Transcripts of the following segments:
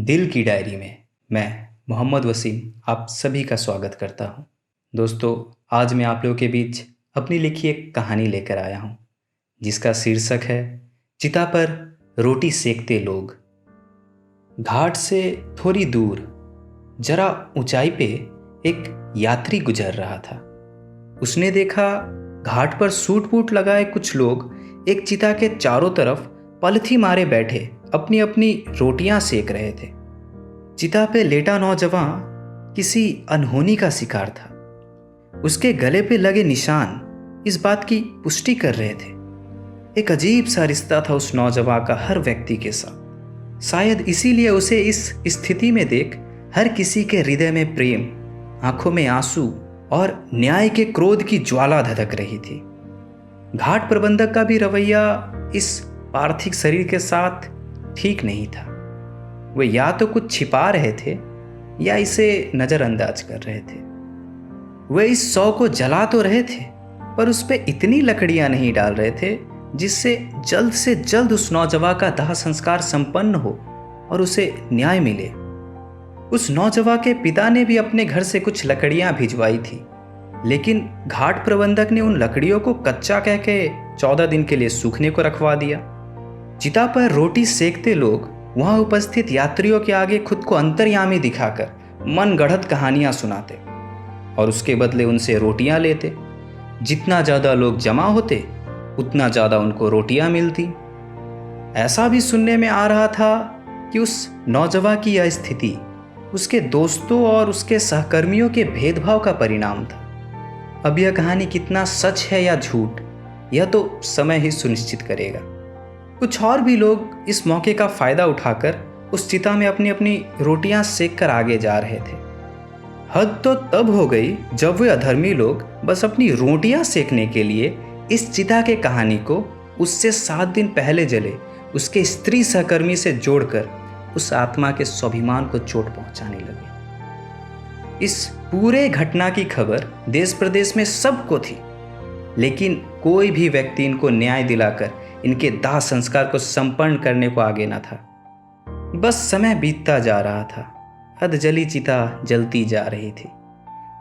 दिल की डायरी में मैं मोहम्मद वसीम आप सभी का स्वागत करता हूं। दोस्तों, आज मैं आप लोगों के बीच अपनी लिखी एक कहानी लेकर आया हूं जिसका शीर्षक है चिता पर रोटी सेकते लोग। घाट से थोड़ी दूर जरा ऊंचाई पे एक यात्री गुजर रहा था। उसने देखा घाट पर सूट बूट लगाए कुछ लोग एक चिता के चारों तरफ पलथी मारे बैठे अपनी अपनी रोटियां सेक रहे थे। चिता पे लेटा नौजवान किसी अनहोनी का शिकार था। उसके गले पे लगे निशान इस बात की पुष्टि कर रहे थे। एक अजीब सा रिश्ता था उस नौजवान का हर व्यक्ति के साथ। शायद इसीलिए उसे इस स्थिति में देख हर किसी के हृदय में प्रेम, आंखों में आंसू और न्याय के क्रोध की ज्वाला धधक रही थी। घाट प्रबंधक का भी रवैया इस पार्थिव शरीर के साथ ठीक नहीं था। वे या तो कुछ छिपा रहे थे या इसे नजरअंदाज कर रहे थे। वे इस शव को जला तो रहे थे पर उस पर इतनी लकड़ियां नहीं डाल रहे थे जिससे जल्द से जल्द उस नौजवान का दाह संस्कार संपन्न हो और उसे न्याय मिले। उस नौजवान के पिता ने भी अपने घर से कुछ लकड़ियां भिजवाई थी, लेकिन घाट प्रबंधक ने उन लकड़ियों को कच्चा कह के 14 दिन के लिए सूखने को रखवा दिया। चिता पर रोटी सेकते लोग वहां उपस्थित यात्रियों के आगे खुद को अंतर्यामी दिखाकर मन गढ़ंत कहानियां सुनाते और उसके बदले उनसे रोटियां लेते। जितना ज़्यादा लोग जमा होते उतना ज़्यादा उनको रोटियां मिलती। ऐसा भी सुनने में आ रहा था कि उस नौजवान की यह स्थिति उसके दोस्तों और उसके सहकर्मियों के भेदभाव का परिणाम था। अब यह कहानी कितना सच है या झूठ, यह तो समय ही सुनिश्चित करेगा। कुछ और भी लोग इस मौके का फायदा उठाकर उस चिता में अपनी अपनी रोटियां सेक कर आगे जा रहे थे। हद तो तब हो गई जब वे अधर्मी लोग बस अपनी रोटियां सेकने के लिए इस चिता के कहानी को उससे 7 दिन पहले जले उसके स्त्री सहकर्मी से जोड़कर उस आत्मा के स्वाभिमान को चोट पहुंचाने लगे। इस पूरे घटना की खबर देश प्रदेश में सबको थी, लेकिन कोई भी व्यक्ति इनको न्याय दिलाकर इनके दाह संस्कार को संपन्न करने को आगे न था। बस समय बीतता जा रहा था, अधजली चिता जलती जा रही थी,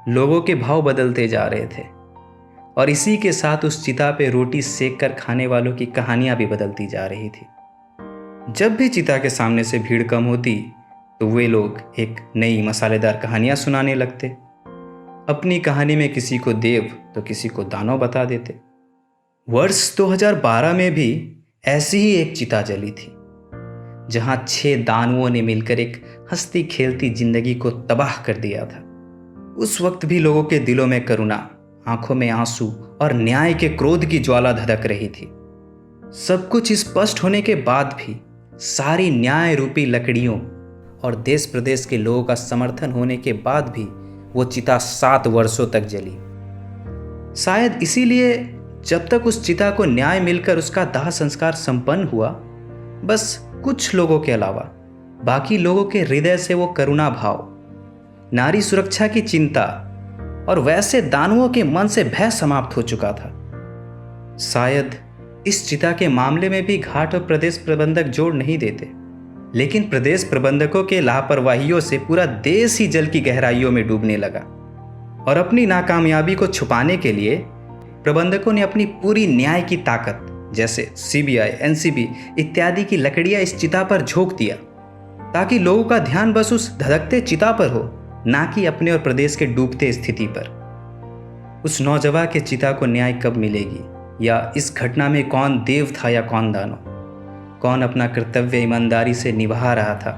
लोगों के भाव बदलते जा रहे थे और इसी के साथ उस चिता पे रोटी सेक कर खाने वालों की कहानियां भी बदलती जा रही थी। जब भी चिता के सामने से भीड़ कम होती तो वे लोग एक नई मसालेदार कहानियां सुनाने लगते। अपनी कहानी में किसी को देव तो किसी को दानव बता देते। वर्ष 2012 में भी ऐसी ही एक चिता जली थी, जहां 6 दानवों ने मिलकर एक हंसती खेलती जिंदगी को तबाह कर दिया था। उस वक्त भी लोगों के दिलों में करुणा, आंखों में आंसू और न्याय के क्रोध की ज्वाला धधक रही थी। सब कुछ स्पष्ट होने के बाद भी, सारी न्याय रूपी लकड़ियों और देश प्रदेश के लोगों का समर्थन होने के बाद भी वो चिता 7 वर्षों तक जली। शायद इसीलिए जब तक उस चिता को न्याय मिलकर उसका दाह संस्कार संपन्न हुआ, बस कुछ लोगों के अलावा बाकी लोगों के हृदय से वो करुणा भाव, नारी सुरक्षा की चिंता और वैसे दानवों के मन से भय समाप्त हो चुका था। शायद इस चिता के मामले में भी घाट और प्रदेश प्रबंधक जोड़ नहीं देते, लेकिन प्रदेश प्रबंधकों के लापरवाहियों से पूरा देश ही जल की गहराइयों में डूबने लगा और अपनी नाकामयाबी को छुपाने के लिए प्रबंधकों ने अपनी पूरी न्याय की ताकत जैसे सीबीआई, एनसीबी इत्यादि की लकड़ियां इस चिता पर झोंक दिया, ताकि लोगों का ध्यान बस उस धधकते चिता पर हो, ना कि अपने और प्रदेश के डूबते स्थिति पर। उस नौजवान के चिता को न्याय कब मिलेगी, या इस घटना में कौन देव था या कौन दानव, कौन अपना कर्तव्य ईमानदारी से निभा रहा था,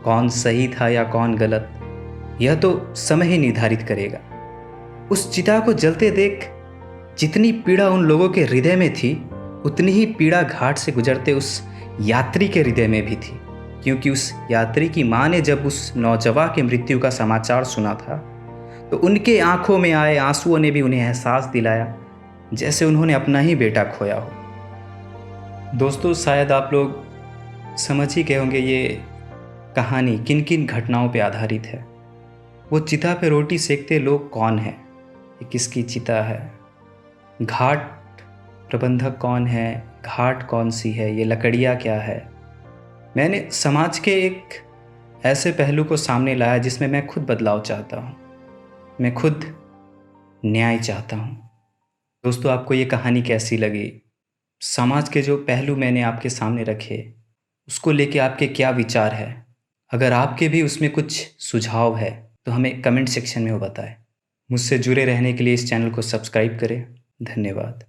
कौन सही था या कौन गलत, यह तो समय ही निर्धारित करेगा। उस चिता को जलते देख जितनी पीड़ा उन लोगों के हृदय में थी, उतनी ही पीड़ा घाट से गुजरते उस यात्री के हृदय में भी थी, क्योंकि उस यात्री की मां ने जब उस नौजवान की मृत्यु का समाचार सुना था तो उनके आंखों में आए आंसुओं ने भी उन्हें एहसास दिलाया जैसे उन्होंने अपना ही बेटा खोया हो। दोस्तों, शायद आप लोग समझ ही गए होंगे ये कहानी किन किन घटनाओं पर आधारित है। वो चिता पे रोटी सेकते लोग कौन हैं, ये किसकी चिता है, घाट प्रबंधक कौन है, घाट कौन सी है, ये लकड़ियाँ क्या है। मैंने समाज के एक ऐसे पहलू को सामने लाया जिसमें मैं खुद बदलाव चाहता हूँ, मैं खुद न्याय चाहता हूँ। दोस्तों, आपको ये कहानी कैसी लगी? समाज के जो पहलू मैंने आपके सामने रखे, उसको लेके आपके क्या विचार है? अगर आपके भी उसमें कुछ सुझाव है तो हमें कमेंट सेक्शन में वो बताएं। मुझसे जुड़े रहने के लिए इस चैनल को सब्सक्राइब करें। धन्यवाद।